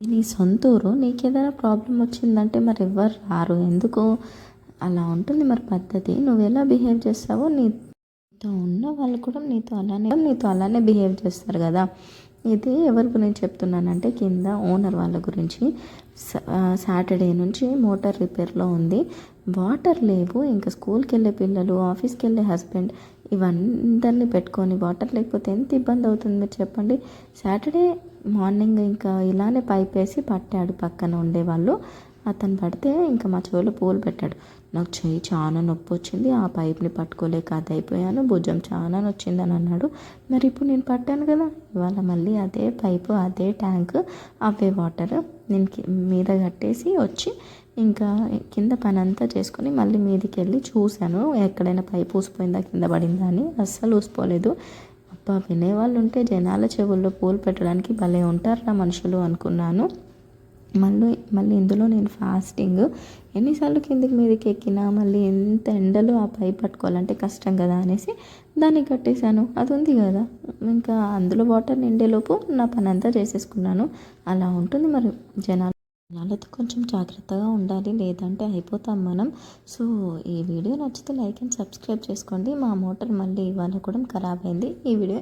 నీ సొంత ఊరు, నీకేదైనా ప్రాబ్లం వచ్చిందంటే మరి ఎవ్వరు రారు. ఎందుకు అలా ఉంటుంది మరి పద్ధతి. నువ్వు ఎలా బిహేవ్ చేస్తావో నీతో ఉన్న వాళ్ళు కూడా నీతో అలానే బిహేవ్ చేస్తారు కదా. ఇది ఎవరి గురించి చెప్తున్నానంటే కింద ఓనర్ వాళ్ళ గురించి. సాటర్డే నుంచి మోటార్ రిపేర్లో ఉంది, వాటర్ లేవు. ఇంకా స్కూల్కి వెళ్ళే పిల్లలు, ఆఫీస్కి వెళ్ళే హస్బెండ్, ఇవందరినీ పెట్టుకొని వాటర్ లేకపోతే ఎంత ఇబ్బంది అవుతుంది మీరు చెప్పండి. సాటర్డే మార్నింగ్ ఇంకా ఇలానే పైప్ వేసి పట్టాడు పక్కన ఉండేవాళ్ళు. అతను పడితే ఇంకా మా చెవిలో పూలు పెట్టాడు. నాకు చెయ్యి చాలా నొప్పి వచ్చింది, ఆ పైప్ని పట్టుకోలేక అది అయిపోయాను, భుజం చాలా నొచ్చిందని అన్నాడు. మరి ఇప్పుడు నేను పట్టాను కదా, ఇవాళ మళ్ళీ అదే పైపు, అదే ట్యాంక్, అవే వాటర్ నేను మీద కట్టేసి వచ్చి ఇంకా కింద పని అంతా చేసుకొని మళ్ళీ మీదికి వెళ్ళి చూశాను ఎక్కడైనా పైపు ఊసిపోయిందా కింద పడిందా అని. అస్సలు ఊసిపోలేదు. అబ్బా, వినేవాళ్ళు ఉంటే జనాల చెవుల్లో పూలు పెట్టడానికి భలే ఉంటారా మనుషులు అనుకున్నాను. మళ్ళీ ఇందులో నేను ఫాస్టింగ్, ఎన్నిసార్లు కిందికి మీదకి ఎక్కినా మళ్ళీ ఎంత ఎండలో ఆ పైప్ పట్టుకోవాలంటే కష్టం కదా అనేసి దాన్ని కట్టేశాను. అది ఉంది కదా, ఇంకా అందులో వాటర్ నిండేలోపు నా పని అంతా చేసేసుకున్నాను. అలా ఉంటుంది మరి జనాలతో కొంచెం జాగ్రత్తగా ఉండాలి, లేదంటే అయిపోతాం మనం. సో ఈ వీడియో నచ్చితే లైక్ అండ్ సబ్స్క్రైబ్ చేసుకోండి. మా మోటార్ మళ్ళీ ఇవాళ కూడా ఖరాబ్ అయింది. ఈ వీడియో